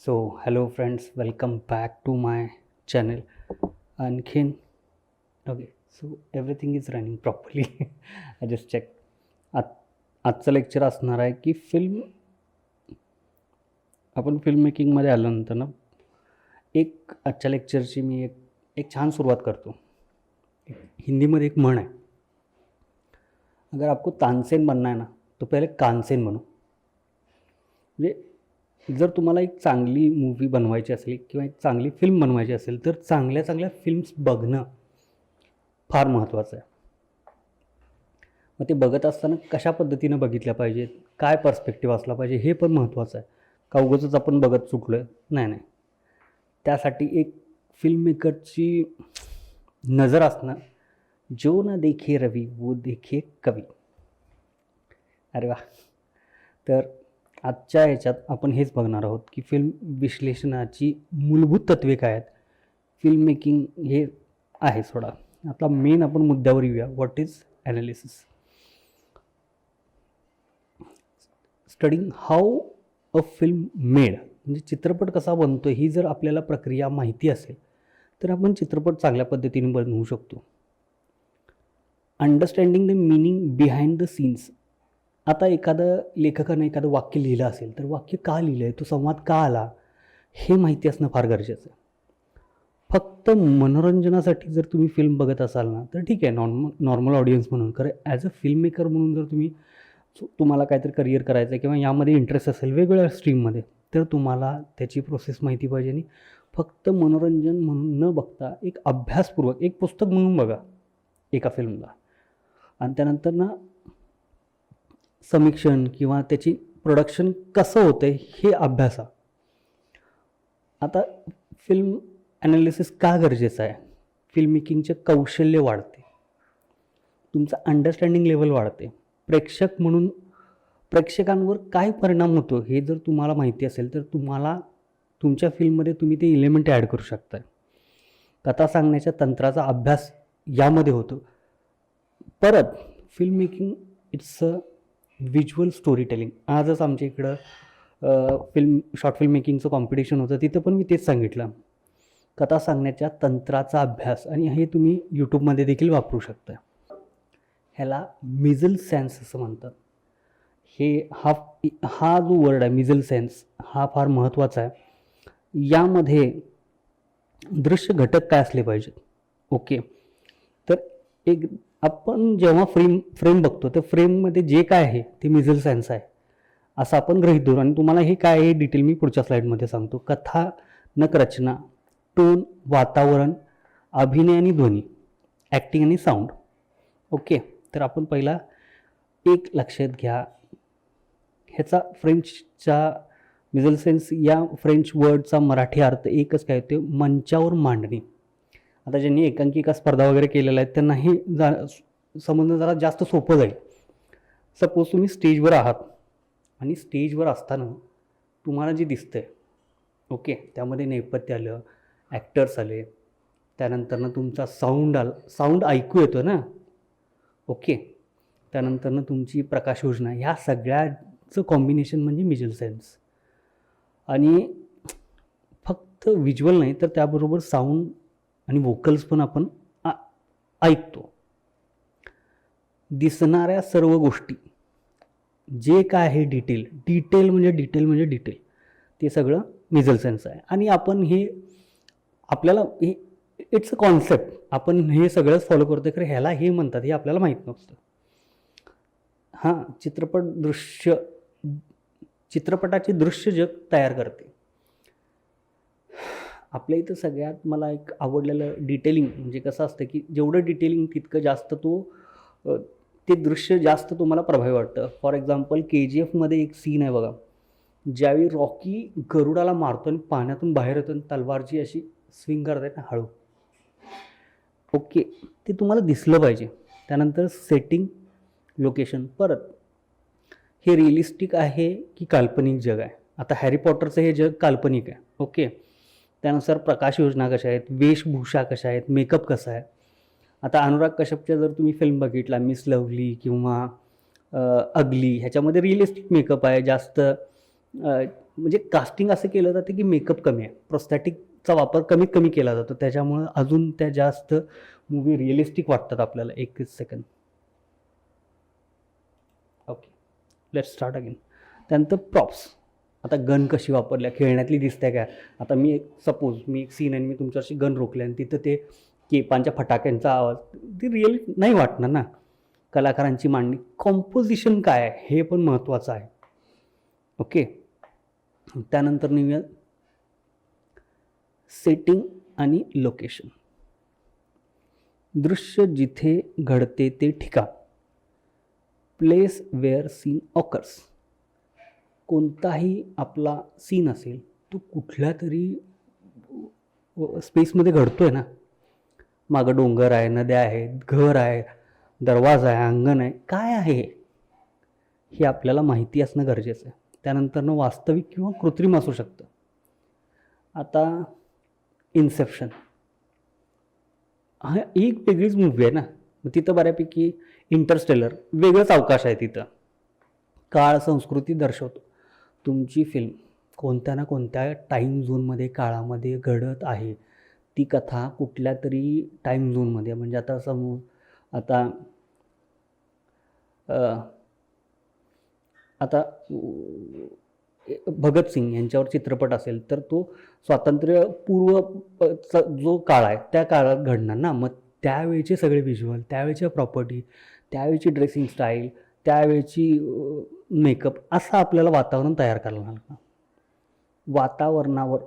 So hello friends, welcome back to my channel. आणखीन okay, so everything is running properly. I just check. आजचं lecture असणार आहे की आपण फिल्म मेकिंगमध्ये आल्यानंतर ना आजच्या लेक्चरची मी एक छान सुरुवात करतो. हिंदीमध्ये एक म्हण आहे, अगर आपको तानसेन बनना है ना तो पहिले कानसेन बनो. म्हणजे जर तुम्हाला एक चांगली मूवी बनवायची असेल किंवा एक चांगली फिल्म बनवायची असेल तर चांगल्या चांगल्या फिल्म्स बघणं फार महत्त्वाचं आहे. मग ते बघत असताना कशा पद्धतीनं बघितल्या पाहिजेत, काय पर्स्पेक्टिव्ह असला पाहिजे हे पण महत्त्वाचं आहे. का उगाचच आपण बघत चुकलो आहे? नाही. त्यासाठी एक फिल्म मेकरची नजर असणं, जो ना देखे रवी वो देखे कवी. अरे वा. तर आजच्या ह्याच्यात आपण हेच बघणार आहोत की फिल्म विश्लेषणाची मूलभूत तत्त्वे काय आहेत, फिल्म मेकिंग हे आहे. सोडा आता मेन आपण मुद्द्यावर येऊया. What is analysis? Studying how a film made, म्हणजे चित्रपट कसा बनतो ही जर आपल्याला प्रक्रिया माहिती असेल तर आपण चित्रपट चांगल्या पद्धतीने बनवू शकतो. Understanding the meaning behind the scenes. आता लेखकानं एखादं वाक्य लिहिलं असेल तर वाक्य का लिहिलं आहे, तो संवाद का आला, हे माहिती असणं फार गरजेचं आहे. फक्त मनोरंजनासाठी जर तुम्ही फिल्म बघत असाल ना तर ठीक आहे, नॉर्मल ऑडियन्स म्हणून. खरं ॲज अ फिल्म मेकर म्हणून जर तुम्हाला काहीतरी करिअर करायचं आहे किंवा यामध्ये इंटरेस्ट असेल वेगवेगळ्या स्ट्रीममध्ये, तर तुम्हाला त्याची प्रोसेस माहिती पाहिजे. आणि फक्त मनोरंजन म्हणून न बघता एक अभ्यासपूर्वक एक पुस्तक म्हणून बघा एका फिल्मला, आणि त्यानंतर ना समीक्षण किंवा त्याची प्रोडक्शन कसं होतं आहे हे अभ्यासा. आता फिल्म ॲनालिसिस का गरजेचं आहे? फिल्म मेकिंगचे कौशल्य वाढते, तुमचं अंडरस्टँडिंग लेवल वाढते, प्रेक्षक म्हणून प्रेक्षकांवर काय परिणाम होतो हे जर तुम्हाला माहिती असेल तर तुम्हाला तुमच्या फिल्ममध्ये तुम्ही ते इलेमेंट ॲड करू शकता. कथा सांगण्याच्या तंत्राचा अभ्यास यामध्ये होतो. परत film making it's a visual story telling. आजच आमच्या इकडं शॉर्ट फिल्म मेकिंगचं कॉम्पिटिशन होतं, तिथं पण मी तेच सांगितलं, कथा सांगण्याच्या तंत्राचा अभ्यास. आणि हे तुम्ही यूट्यूबमध्ये देखील वापरू शकता. ह्याला मिझल सेन्स असं म्हणतात. हा जो वर्ड आहे मिझल सेन्स हा फार महत्त्वाचा आहे. यामध्ये दृश्य घटक काय असले पाहिजेत. ओके, तर आपण जेव्हा फ्रेम बघतो तर फ्रेममध्ये जे काय आहे ते मिझल सेन्स आहे असं आपण गृहीत धरू. आणि तुम्हाला हे काय आहे डिटेल मी पुढच्या स्लाईडमध्ये सांगतो. कथानक रचना, टोन, वातावरण, अभिनय आणि ध्वनी, ॲक्टिंग आणि साऊंड. ओके, तर आपण पहिला एक लक्षात घ्या, ह्याचा फ्रेंचचा मिझल सेन्स या फ्रेंच वर्डचा मराठी अर्थ एकच काय होते, मंचावर मांडणे. आता ज्यांनी एकांकिका स्पर्धा वगैरे केलेल्या आहेत त्यांना हे समजणं जरा जास्त सोपं जाईल. सपोज तुम्ही स्टेजवर आहात आणि स्टेजवर असताना तुम्हाला जे दिसतंय, ओके, त्यामध्ये नेपथ्य आलं, ॲक्टर्स आले, त्यानंतरनं तुमचा साऊंड ऐकू येतो ना, ओके, त्यानंतरनं तुमची प्रकाश योजना, ह्या सगळ्याचं कॉम्बिनेशन म्हणजे मिझल सेन्स. आणि फक्त व्हिज्युअल नाही तर त्याबरोबर साऊंड आणि वोकल्स पण आपण ऐकतो. दिसणाऱ्या सर्व गोष्टी जे काय आहे डिटेल म्हणजे ते सगळं मिझल सेन्स आहे. आणि आपण आपल्याला इट्स अ कॉन्सेप्ट, आपण हे सगळंच फॉलो करतो, खरं ह्याला हे म्हणतात हे आपल्याला माहीत नसतं. हां, चित्रपटाचे दृश्य जग तयार करते. आपल्या इथं सगळ्यात मला एक आवडलेलं डिटेलिंग म्हणजे कसं असतं की जेवढं डिटेलिंग तितकं जास्त ते दृश्य जास्त तुम्हाला प्रभावी वाटतं. फॉर एक्झाम्पल KGFमध्ये एक सीन आहे बघा, ज्यावेळी रॉकी गरुडाला मारतो आणि पाण्यातून बाहेर येतो आणि तलवारची अशी स्विंग करत ना हळू. ओके, ते तुम्हाला दिसलं पाहिजे. त्यानंतर सेटिंग, लोकेशन. परत हे रिअलिस्टिक आहे की काल्पनिक जग आहे. आता हॅरी पॉटरचं हे जग काल्पनिक आहे. ओके, त्यानुसार प्रकाश योजना कशा आहेत, वेशभूषा कशा आहेत, मेकअप कसा आहे. आता अनुराग कश्यपच्या जर तुम्ही फिल्म बघितला, मिस लवली किंवा अगली, ह्याच्यामध्ये रिअलिस्टिक मेकअप आहे, जास्त म्हणजे कास्टिंग असं केलं जातं की मेकअप कमी आहे, प्रोस्थेटिकचा वापर कमीत कमी केला जातो, त्याच्यामुळं अजून त्या जास्त मूवी रिअलिस्टिक वाटतात आपल्याला. 1 second. Okay, let start again. त्यानंतर प्रॉप्स. आता गन कशी वापरल्या, खेळण्यातली दिसते काय. आता मी सपोज मी एक सीन आहे, मी तुमच्याशी गन रोखले आणि तिथं ते केपांच्या फटाक्यांचा आवाज, ती रिअल नाही वाटणार ना. कलाकारांची मांडणी, कॉम्पोजिशन काय आहे हे पण महत्त्वाचं आहे. ओके, त्यानंतर नेऊया सेटिंग आणि लोकेशन. दृश्य जिथे घडते ते ठिकाण, प्लेस वेअर सीन ऑकर्स. कोणताही आपला सीन असेल तो कुठल्या तरी स्पेसमध्ये घडतोय ना. मागं डोंगर आहे, नद्या आहेत, घर आहे, दरवाजा आहे, अंगण आहे, काय आहे हे आपल्याला माहिती असणं गरजेचं आहे. त्यानंतरनं वास्तविक किंवा कृत्रिम असू शकतं. आता इन्सेप्शन हा एक वेगळीच मूवी आहे ना. मग तिथं बऱ्यापैकी इंटरस्टेलर वेगळंच अवकाश आहे, तिथं काळ संस्कृती दर्शवतो. तुमची फिल्म कोणत्या ना कोणत्या टाईम झोनमध्ये, काळामध्ये घडत आहे. ती कथा कुठल्या तरी टाईम झोनमध्ये, म्हणजे आता समोर आता आता भगतसिंग यांच्यावर चित्रपट असेल तर तो स्वातंत्र्यपूर्वचा जो काळ आहे त्या काळात घडणार ना. मग त्यावेळचे सगळे व्हिज्युअल, त्यावेळच्या प्रॉपर्टी, त्यावेळची ड्रेसिंग स्टाईल, त्यावेळची मेकअप, असं आपल्याला वातावरण तयार करायला लागतं. वातावरणावर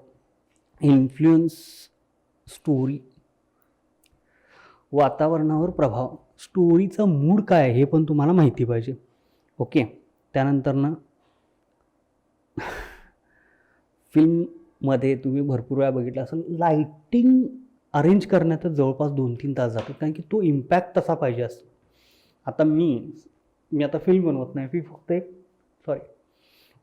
इन्फ्लुएन्स स्टोरी, वातावरणावर प्रभाव, स्टोरीचा मूड काय आहे हे पण तुम्हाला माहिती पाहिजे. ओके, त्यानंतर ना फिल्ममध्ये तुम्ही भरपूर वेळा बघितलं असेल, लाईटिंग अरेंज करण्यातच जवळपास 2-3 तास जातात, कारण की तो इम्पॅक्ट तसा पाहिजे असतो. आता मी आता फिल्म बनवत नाही, मी फक्त एक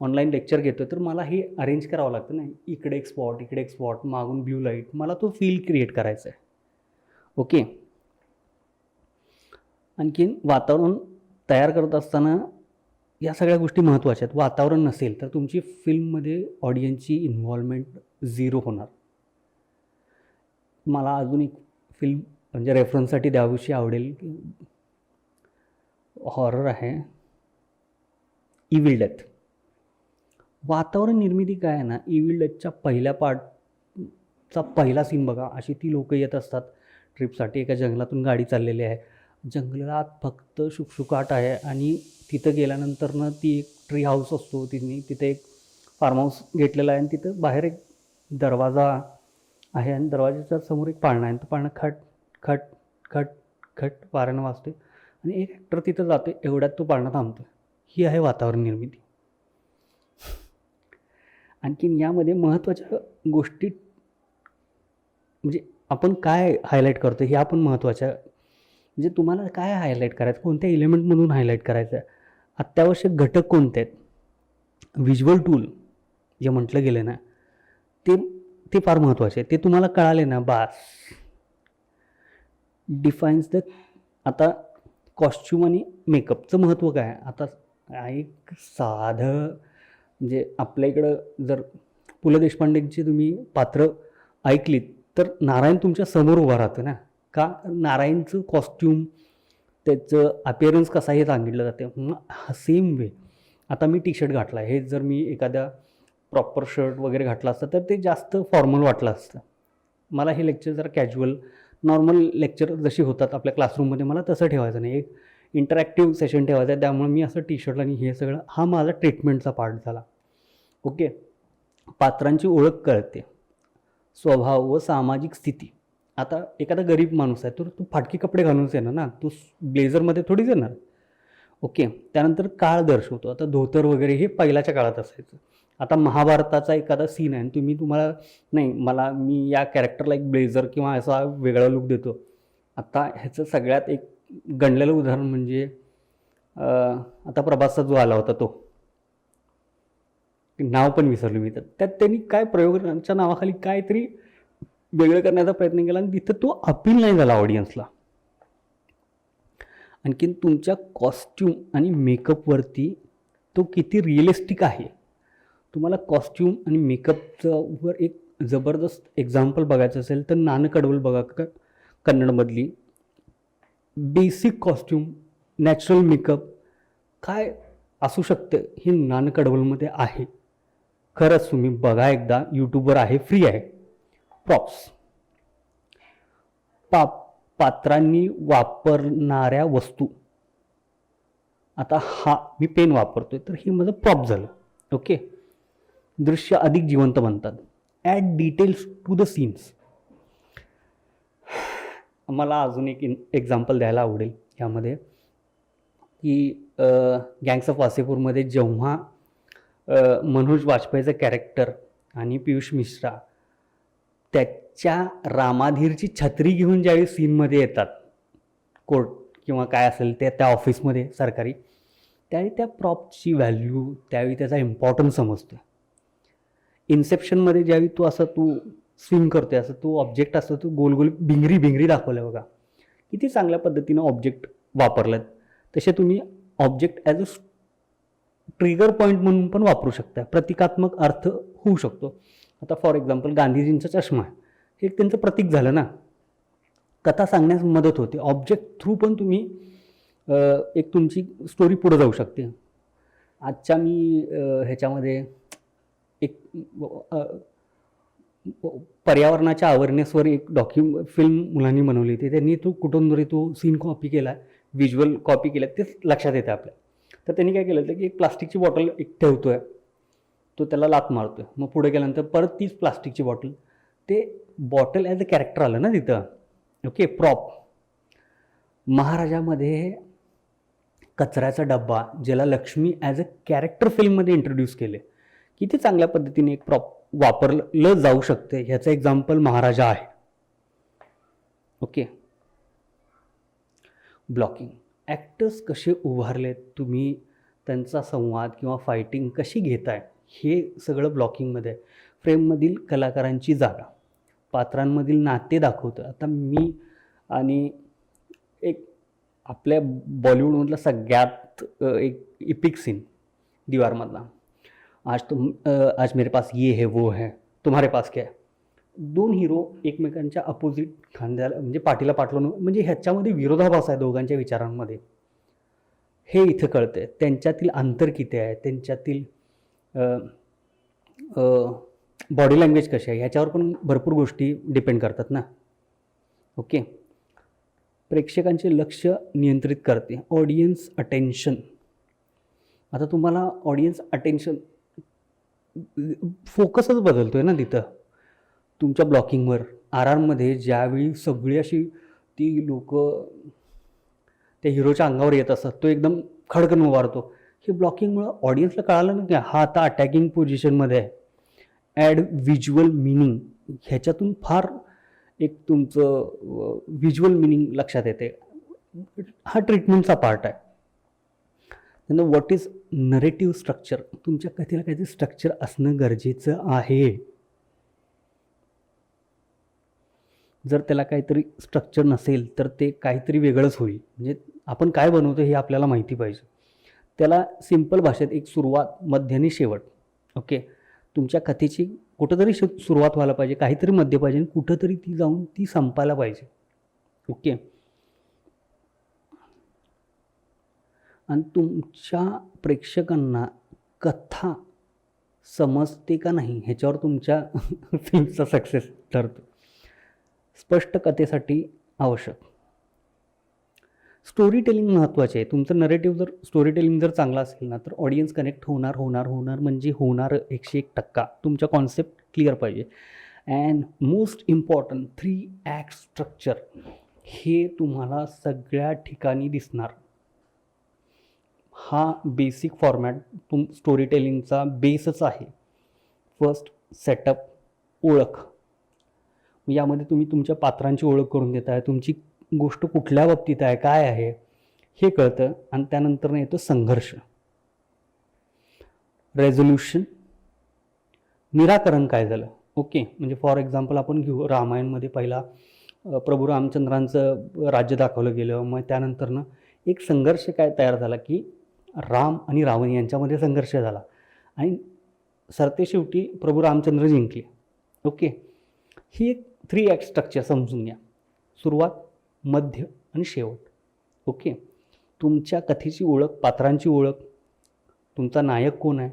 ऑनलाईन लेक्चर घेतो, तर मला हे अरेंज करावं लागतं ना. इकडे एक स्पॉट, इकडे एक स्पॉट, मागून ब्ल्यू लाईट, मला तो फील क्रिएट करायचा आहे. ओके, आणखीन वातावरण तयार करत असताना या सगळ्या गोष्टी महत्त्वाच्या आहेत. वातावरण नसेल तर तुमची फिल्ममध्ये ऑडियन्सची इन्व्हॉल्वमेंट 0 होणार. मला अजून एक फिल्म म्हणजे रेफरन्ससाठी द्यावीशी आवडेल, हॉरर आहे, इव्हिल डेथ. वातावरण निर्मिती काय आहे ना, इव्हिल डेथच्या पहिल्या पार्टचा पहिला सीन बघा. अशी ती लोकं येत असतात ट्रिपसाठी, एका जंगलातून गाडी चाललेली आहे, जंगलात फक्त शुकशुकाट आहे आणि तिथं गेल्यानंतरनं ती एक ट्री हाऊस असतो, तिथे एक फार्म हाऊस घेतलेला आहे आणि तिथं बाहेर एक दरवाजा आहे आणि दरवाजाच्या समोर एक पाळणा आहे. तो पाळणा खट खट खट खट वाऱ्यानं वाजते आणि एक ॲक्टर तिथं जाते, एवढ्यात तो पाळणा थांबतो. ही आहे वातावरण निर्मिती. आणखीन यामध्ये महत्त्वाच्या गोष्टी म्हणजे आपण काय हायलाईट करतो हे आपण महत्त्वाच्या, म्हणजे तुम्हाला काय हायलाईट करायचं, कोणत्या एलिमेंटमधून हायलाईट करायचं आहे, अत्यावश्यक घटक कोणते आहेत, व्हिज्युअल टूल जे म्हटलं गेलं ना ते फार महत्त्वाचे आहे. ते तुम्हाला कळाले ना बास. डिफाईन्स द, आता कॉस्च्युम आणि मेकअपचं महत्त्व काय. आता एक साधं म्हणजे आपल्या इकडं जर पु ल देशपांडेंची तुम्ही पात्र ऐकलीत तर नारायण तुमच्या समोर उभा राहतं ना. का, नारायणचं कॉस्ट्यूम, त्याचं अपिअरन्स कसा हे सांगितलं जाते. मग सेम वे आता मी टी शर्ट घातला, हे जर मी एखाद्या प्रॉपर शर्ट वगैरे घातलं असतं तर ते जास्त फॉर्मल वाटलं असतं. मला हे लेक्चर जरा कॅज्युअल नॉर्मल लेक्चर जशी होतात आपल्या क्लासरूममध्ये, मला तसं ठेवायचं नाही, एक इंटरॅक्टिव्ह सेशन ठेवायचं आहे. त्यामुळे मी असं टी शर्ट आणि हे सगळं, हा माझा ट्रीटमेंटचा पार्ट झाला. ओके, पात्रांची ओळख कळते, स्वभाव व सामाजिक स्थिती. आता एखादा गरीब माणूस आहे तर तो फाटकी कपडे घालूनच येणार ना, तो ब्लेझरमध्ये थोडीच येणार. ओके, त्यानंतर काळ दर्शवतो. आता धोतर वगैरे हे पहिल्याच्या काळात असायचं. आता महाभारताचा एखादा सीन आहे आणि तुम्हाला नाही, मी या कॅरेक्टरला एक ब्लेझर किंवा असा वेगळा लुक देतो. आता ह्याचं सगळ्यात एक गणलेलं उदाहरण म्हणजे आता प्रभासचा जो आला होता, तो नाव पण विसरलो मी, तर त्यात त्यांनी काय प्रयोगाच्या नावाखाली काहीतरी वेगळं करण्याचा प्रयत्न केला आणि तिथं तो अपील नाही झाला ऑडियन्सला. आणखीन तुमच्या कॉस्ट्यूम आणि मेकअपवरती तो किती रिअलिस्टिक आहे, तुम्हाला कॉस्ट्यूम आणि मेकअपचं वर एक जबरदस्त एक्झाम्पल बघायचं असेल तर नानकडवल बघा, कन्नडमधली. बेसिक कॉस्ट्यूम, नॅचरल मेकअप काय असू शकतं हे नानकडवलमध्ये आहे. खरंच तुम्ही बघा एकदा, यूट्यूबवर आहे, फ्री आहे. प्रॉप्स, पात्रांनी वापरणाऱ्या वस्तू. आता हा मी पेन वापरतोय तर हे माझं प्रॉप झालं. ओके, दृश्य अधिक जिवंत बनतात. Add details to the scenes. मला अजून एक एक्झाम्पल द्यायला आवडेल यामध्ये की गँग्स ऑफ वासेपूरमध्ये जेव्हा मनोज वाजपेयीचं कॅरेक्टर आणि पियुष मिश्रा त्याच्या रामाधीरची छत्री घेऊन ज्यावेळी सीनमध्ये येतात, कोर्ट किंवा काय असेल ते त्या ऑफिसमध्ये सरकारी, त्यावेळी त्या प्रॉपची व्हॅल्यू, त्यावेळी त्याचा इम्पॉर्टन्स समजतो. इन्सेप्शनमध्ये ज्यावेळी तू स्विम करतोय, असं तो ऑब्जेक्ट असतो, तो गोल गोल भिंगरी दाखवलं बघा, किती चांगल्या पद्धतीनं ऑब्जेक्ट वापरलेत. तसे तुम्ही object as a trigger point म्हणून पण वापरू शकता, प्रतिकात्मक अर्थ होऊ शकतो. आता फॉर एक्झाम्पल गांधीजींचा चष्मा, हे त्यांचं प्रतीक झालं ना, कथा सांगण्यास मदत होते. ऑब्जेक्ट थ्रू पण तुम्ही एक तुमची स्टोरी पुढे जाऊ शकते. आजच्या मी ह्याच्यामध्ये एक पर्यावरणाच्या अवेअरनेसवर एक फिल्म मुलांनी बनवली होती. त्यांनी तो कुठून तरी तो सीन कॉपी केला, व्हिज्युअल कॉपी केला, तेच लक्षात येतं आपल्या. तर त्यांनी काय केलं होतं की एक प्लास्टिकची बॉटल एक ठेवतोय, तो त्याला लात मारतोय, मग पुढे गेल्यानंतर परत तीच प्लास्टिकची बॉटल, ते बॉटल ॲज अ कॅरेक्टर आलं ना तिथं. Okay, prop. महाराजामध्ये कचऱ्याचा डब्बा, ज्याला लक्ष्मी ॲज अ कॅरेक्टर फिल्ममध्ये इंट्रोड्यूस केले, किती चांगल्या पद्धतीने एक प्रॉप वापरलं जाऊ शकते, ह्याचं एक्झाम्पल महाराजा आहे. Okay, blocking. ॲक्टर्स कसे उभारलेत, तुम्ही त्यांचा संवाद किंवा फायटिंग कशी घेताय, हे सगळं ब्लॉकिंगमध्ये. फ्रेममधील कलाकारांची जागा, पात्रांमधील नाते दाखवतं. आता मी आणि एक आपल्या बॉलिवूडमधला सगळ्यात एक इपिक सीन दीवारमधला, आज मेरे पास ये है वो है, तुम्हारे पास क्या है. दोन हिरो एकमेकांच्या अपोजिट खांद्याला म्हणजे पाठीला पाठ लावून, म्हणजे ह्याच्यामध्ये विरोधाभास आहे दोघांच्या विचारांमध्ये, हे इथं कळतंय. त्यांच्यातील अंतर किती आहे, त्यांच्यातील बॉडी लँग्वेज कशी आहे, ह्याच्यावर पण भरपूर गोष्टी डिपेंड करतात ना. ओके, प्रेक्षकांचे लक्ष नियंत्रित करते, ऑडियन्स अटेन्शन. आता तुम्हाला ऑडियन्स अटेन्शन फोकसच बदलतोय ना तिथं तुमच्या ब्लॉकिंगवर. RRमध्ये ज्यावेळी सगळी अशी ती लोक त्या हिरोच्या अंगावर येत असतात, तो एकदम खडकन उभारतो, हे ब्लॉकिंगमुळं ऑडियन्सला कळालं ना की हा आता अटॅकिंग पोझिशनमध्ये आहे. ॲड व्हिज्युअल मिनिंग, ह्याच्यातून फार एक तुमचं व्हिज्युअल मिनिंग लक्षात येते. हा ट्रीटमेंटचा पार्ट आहे. त्यांना व्हॉट इज नरेटिव्ह स्ट्रक्चर, तुमच्या कथेला काहीतरी स्ट्रक्चर असणं गरजेचं आहे. जर त्याला काहीतरी स्ट्रक्चर नसेल तर ते काहीतरी वेगळंच होईल. म्हणजे आपण काय बनवतो हे आपल्याला माहिती पाहिजे. त्याला सिंपल भाषेत एक सुरुवात, मध्य आणि शेवट. ओके, तुमच्या कथेची कुठंतरी सुरुवात व्हायला पाहिजे, काहीतरी मध्य पाहिजे, आणि कुठंतरी ती जाऊन ती संपायला पाहिजे. ओके, आणि तुमच्या प्रेक्षकांना कथा समजते का नाही ह्याच्यावर तुमच्या फिल्मचा सक्सेस ठरतो. स्पष्ट कथेसाठी आवश्यक स्टोरी टेलिंग महत्त्वाचे आहे. तुमचं नरेटिव्ह जर स्टोरी टेलिंग जर चांगला असेल ना, तर ऑडियन्स कनेक्ट होणार म्हणजे होणार 101%. तुमच्या कॉन्सेप्ट क्लिअर पाहिजे. And most important 3 act structure, हे तुम्हाला सगळ्या ठिकाणी दिसणार. हा बेसिक फॉर्मॅट स्टोरी टेलिंगचा बेसच आहे. फर्स्ट सेटअप, ओळख. यामध्ये तुम्ही तुमच्या पात्रांची ओळख करून देताय, तुमची गोष्ट कुठल्या बाबतीत आहे, काय आहे हे कळतं. आणि त्यानंतर येतो संघर्ष, रेझोल्युशन, निराकरण काय झालं. ओके, म्हणजे फॉर एक्झाम्पल आपण घेऊ, रामायणमध्ये पहिला प्रभू रामचंद्रांचं राज्य दाखवलं गेलं, मग त्यानंतरनं एक संघर्ष काय तयार झाला की राम आणि रावण यांच्यामध्ये संघर्ष झाला, आणि सरतेशेवटी प्रभू रामचंद्र जिंकले. ओके, ही एक 3 ॲक्ट स्ट्रक्चर समजून घ्या. सुरुवात, मध्य आणि शेवट. ओके, तुमच्या कथेची ओळख, पात्रांची ओळख, तुमचा नायक कोण आहे,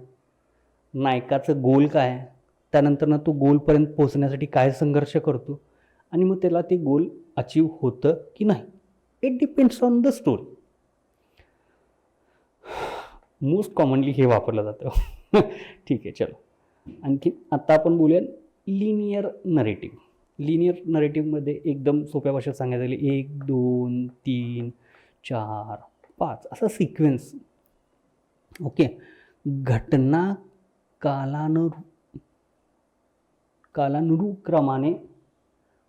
नायकाचं गोल काय आहे, त्यानंतर तो गोलपर्यंत पोहोचण्यासाठी काय संघर्ष करतो, आणि मग त्याला ते गोल अचीव होतं की नाही. It depends on the story. Most commonly हे वापरलं जातं. ठीक आहे, चलो आणखी आता आपण बोलूया लिनियर नरेटिव्ह. लिनियर नरेटिव्हमध्ये एकदम सोप्या भाषेत सांगायचं झालं 1 2 3 4 5 असा सिक्वेन्स. ओके, घटना कालानुक्रमाने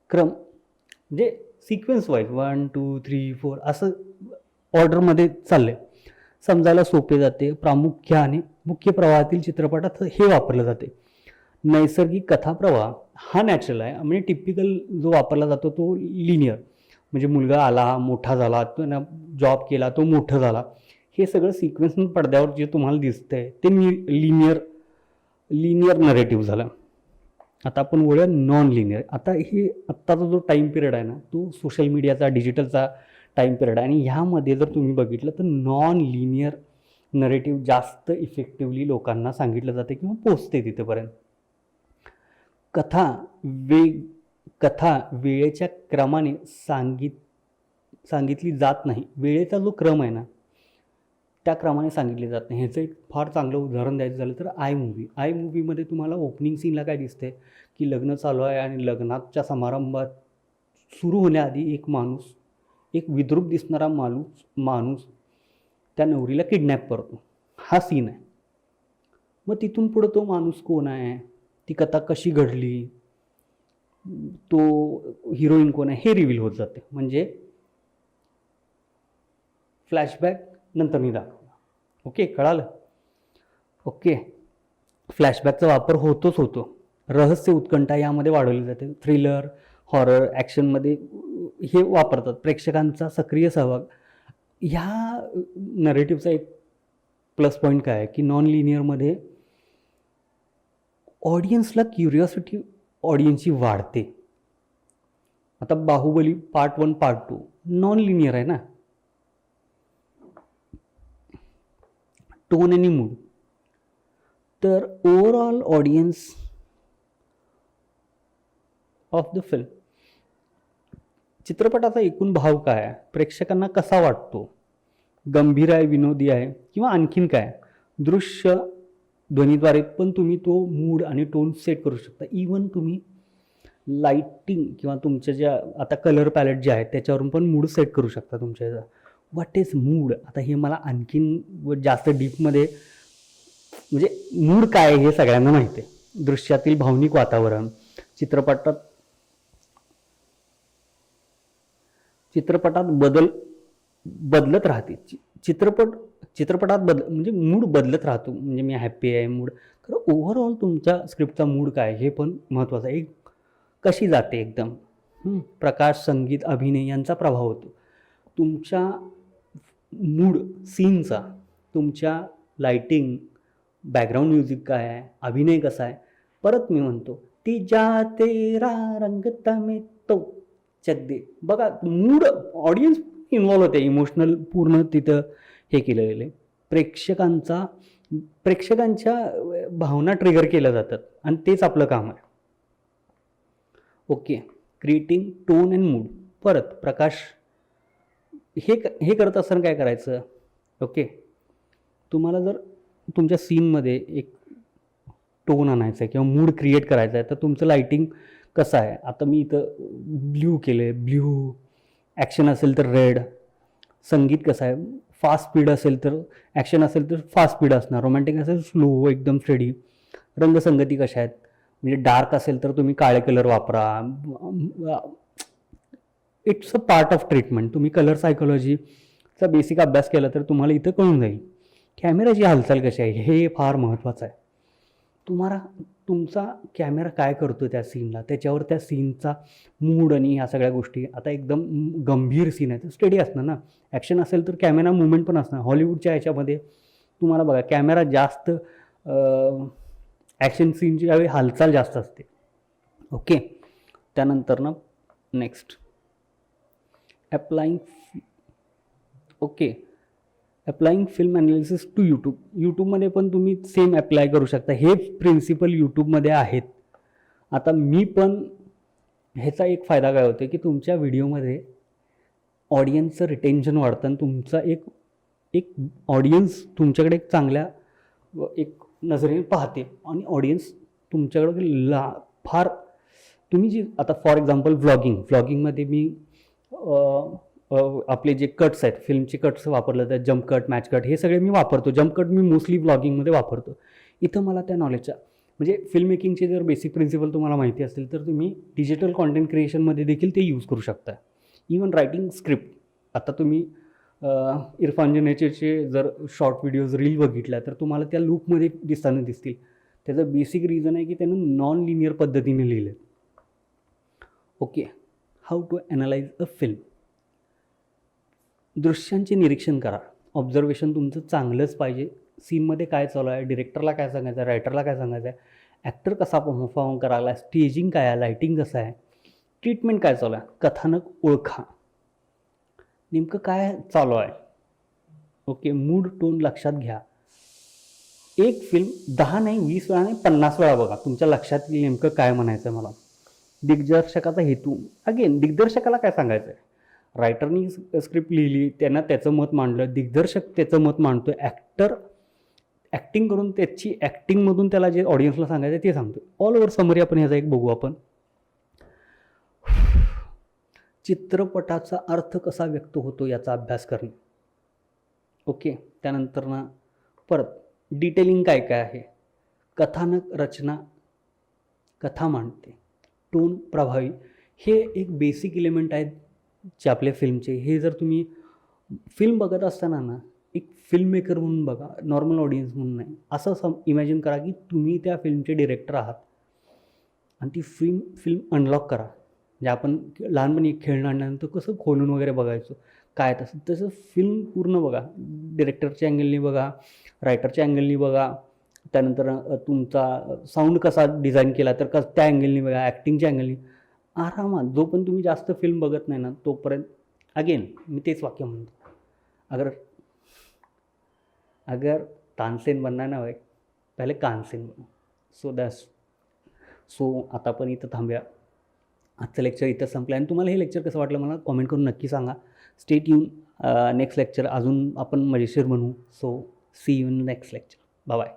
म्हणजे सिक्वेन्स वाईज 1 2 3 4 असं ऑर्डरमध्ये चाललं आहे. समजायला सोपे जाते. प्रामुख्याने मुख्य प्रवाहातील चित्रपटात हे वापरलं जाते. नैसर्गिक कथाप्रवाह हा नॅचरल आहे, म्हणजे टिपिकल जो वापरला जातो तो लिनियर, म्हणजे मुलगा आला, मोठा झाला, तो जॉब केला, तो मोठा झाला, हे सगळं सिक्वेन्स पडद्यावर जे तुम्हाला दिसतंय ते लिनियर नरेटिव्ह झालं. आता आपण बोलूया नॉन लिनियर. आता आत्ताचा जो टाईम पिरियड आहे ना, तो सोशल मीडियाचा, डिजिटलचा टाईम पिरियड आहे, आणि ह्यामध्ये जर तुम्ही बघितलं तर नॉन लिनियर नरेटिव्ह जास्त इफेक्टिव्हली लोकांना सांगितलं जाते किंवा पोचते तिथेपर्यंत. कथा वेळेच्या क्रमाने सांगितली जात नाही. वेळेचा जो क्रम आहे ना, त्या क्रमाने सांगितले जात नाही. ह्याचं एक फार चांगलं उदाहरण द्यायचं झालं तर आय मूव्हीमध्ये तुम्हाला ओपनिंग सीनला काय दिसते की लग्न चालू आहे, आणि लग्नाच्या समारंभात सुरू होण्याआधी एक विद्रूप दिसणारा माणूस त्या नवरीला किडनॅप करतो. हा सीन आहे. मग तिथून पुढं तो माणूस कोण आहे, ती कथा कशी घडली, तो हिरोईन कोण आहे हे रिव्हील होत जाते. म्हणजे फ्लॅशबॅक नंतर मी दाखवला. ओके, कळालं. ओके, फ्लॅशबॅकचा वापर होतो. रहस्य, उत्कंठा यामध्ये वाढवली जाते. थ्रिलर, हॉरर, ॲक्शनमध्ये हे वापरतात. प्रेक्षकांचा सक्रिय सहभाग. ह्या नरेटिव्हचा एक प्लस पॉईंट काय आहे की नॉन लिनियरमध्ये ऑडियन्सला क्युरिओसिटी ऑडियन्सची वाढते. आता Baahubali part 1 part 2 non linear आहे ना, टोन आणि मूड. तर overall audience of the film, चित्रपटाचा एकूण भाव काय आहे, प्रेक्षकांना कसा वाटतो, गंभीर आहे, विनोदी आहे, किंवा आणखीन काय, दृश्य ध्वनीद्वारे पण तुम्ही तो मूड आणि टोन सेट करू शकता. इवन तुम्ही लाईटिंग किंवा तुमच्या ज्या आता कलर पॅलेट जे आहेत त्याच्यावरून पण मूड सेट करू शकता तुमच्या. व्हॉट इज मूड, आता हे मला आणखीन जास्त डीपमध्ये, म्हणजे मूड काय हे सगळ्यांना माहिती आहे. दृश्यातील भावनिक वातावरण चित्रपटात बदलत राहते. चित्रपटात म्हणजे मूड बदलत राहतो. म्हणजे मी हॅप्पी आहे, मूड खरं ओव्हरऑल तुमच्या स्क्रिप्टचा मूड काय हे पण महत्त्वाचं आहे. कशी जाते एकदम. प्रकाश, संगीत, अभिनय यांचा प्रभाव होतो तुमच्या मूड सीनचा. तुमच्या लाईटिंग, बॅकग्राऊंड म्युझिक काय आहे, अभिनय कसा आहे. परत मी म्हणतो ती जा तेरा रंग तमे तो चकदे. बघा, मूड ऑडियन्स इन्व्हॉल्व होते, इमोशनल पूर्ण तिथं हे केलेलं आहे. प्रेक्षकांच्या भावना ट्रिगर केल्या जातात, आणि तेच आपलं काम आहे. Okay, creating tone and mood. परत प्रकाश, हे करत असताना काय करायचं. ओके, तुम्हाला जर तुमच्या सीनमध्ये एक टोन आणायचा आहे किंवा मूड क्रिएट करायचा आहे, तर तुमचं लाईटिंग कसं आहे. आता मी इथं ब्ल्यू केलं आहे, ब्ल्यू. ॲक्शन असेल तर रेड. संगीत कसं आहे, फास्ट स्पीड असेल तर ॲक्शन असेल तर फास्ट स्पीड असणार, रोमॅन्टिक असेल स्लो एकदम स्टेडी. रंगसंगती कशा आहेत, म्हणजे डार्क असेल तर तुम्ही काळे कलर वापरा. It's a part of treatment. तुम्ही कलर सायकोलॉजीचा बेसिक अभ्यास केला तर तुम्हाला इथं कळून जाईल. कॅमेराची हालचाल कशी आहे हे फार महत्त्वाचं आहे. तुमचा कॅमेरा काय करतो त्या सीनला, त्याच्यावर त्या सीनचा मूड आणि ह्या सगळ्या गोष्टी. आता एकदम गंभीर सीन आहे तर स्टेडी असणार ना. ॲक्शन असेल तर कॅमेरा मुवमेंट पण असणार. हॉलिवूडच्या ह्याच्यामध्ये तुम्हाला बघा कॅमेरा जास्त ॲक्शन सीनची यावेळी हालचाल जास्त असते. ओके, त्यानंतर ना next applying film analysis to यूट्यूबमध्ये पण तुम्ही सेम अप्लाय करू शकता. हे प्रिन्सिपल यूट्यूबमध्ये आहेत. आता मी पण ह्याचा एक फायदा काय होतो की तुमच्या व्हिडिओमध्ये ऑडियन्सचं रिटेन्शन वाढतं आणि तुमचा एक ऑडियन्स तुमच्याकडे एक चांगल्या एक नजरेने पाहते आणि ऑडियन्स तुमच्याकडे फार तुम्ही जी आता फॉर एक्झाम्पल व्लॉगिंगमध्ये मी आपले जे कट्स आहेत फिल्मचे कट्स वापरले जातात, जम्प कट, मॅच कट, हे सगळे मी वापरतो. जम्प कट मी मोस्टली व्लॉगिंगमध्ये वापरतो. इथं मला त्या नॉलेजच्या म्हणजे फिल्म मेकिंगचे जर बेसिक प्रिन्सिपल तुम्हाला माहिती असतील तर तुम्ही डिजिटल कॉन्टेंट क्रिएशनमध्ये देखील ते यूज करू शकता. इवन रायटिंग स्क्रिप्ट, आता तुम्ही इरफान जनेचे जर शॉर्ट व्हिडिओज रील बघितल्या तर तुम्हाला त्या लूपमध्ये दिसतील. त्याचं बेसिक रिझन आहे की त्यानं नॉन लिनियर पद्धतीने लिहिलं. Okay, how to analyse a film. दृश्यांचे निरीक्षण करा. ऑब्झर्वेशन तुमचं चांगलंच पाहिजे. सीनमध्ये काय चालू आहे, डिरेक्टरला काय सांगायचं आहे, रायटरला काय सांगायचं आहे, ॲक्टर कसा परफॉर्म करायला, स्टेजिंग काय आहे, लाईटिंग कसं आहे, ट्रीटमेंट काय चालू आहे, कथानक ओळखा, नेमकं काय चालू आहे. ओके, मूड टोन लक्षात घ्या. एक फिल्म 10 नाही 20 वेळा नाही 50 वेळा बघा, तुमच्या लक्षात येईल नेमकं काय म्हणायचं आहे मला. दिग्दर्शकाचा हेतू, अगेन दिग्दर्शकाला काय सांगायचं आहे. रायटरनी स्क्रिप्ट लिहिली, त्यांना त्याचं मत मांडलं, दिग्दर्शक त्याचं मत मांडतो, ॲक्टर ॲक्टिंग करून त्याची ॲक्टिंगमधून त्याला जे ऑडियन्सला सांगायचं आहे ते सांगतो. ऑल ओव्हर समरी आपण ह्याचा एक बघू आपण. चित्रपटाचा अर्थ कसा व्यक्त होतो याचा अभ्यास करणे. ओके, त्यानंतर ना परत डिटेलिंग काय काय आहे, कथानक रचना, कथा मांडते, टोन प्रभावी, हे एक बेसिक एलिमेंट आहेत जे आपल्या फिल्मचे. हे जर तुम्ही फिल्म बघत असताना ना एक फिल्म मेकर म्हणून बघा, नॉर्मल ऑडियन्स म्हणून नाही. असं इमॅजिन करा की तुम्ही त्या फिल्मचे डिरेक्टर आहात आणि ती फिल्म अनलॉक करा. म्हणजे आपण लहानपणी खेळणं आणल्यानंतर कसं खोलून वगैरे बघायचो काय तसं फिल्म पूर्ण बघा. डिरेक्टरच्या अँगलनी बघा, रायटरच्या अँगलनी बघा, त्यानंतर तुमचा साऊंड कसा डिझाईन केला तर त्या अँगलनी बघा, ॲक्टिंगच्या अँगलनी. आरामात जोपर्यंत तुम्ही जास्त फिल्म बघत नाही ना तोपर्यंत, अगेन मी तेच वाक्य म्हणतो, अगर तानसेन बनना ना भाई पहिले कानसेन बनो. सो आता पण इथं थांबूया. आजचं लेक्चर इथं संपलं आणि तुम्हाला हे लेक्चर कसं वाटलं मला कॉमेंट करून नक्की सांगा. स्टे ट्यून, नेक्स्ट लेक्चर अजून आपण मजेशीर बनवू. So see you in next lecture. Bye.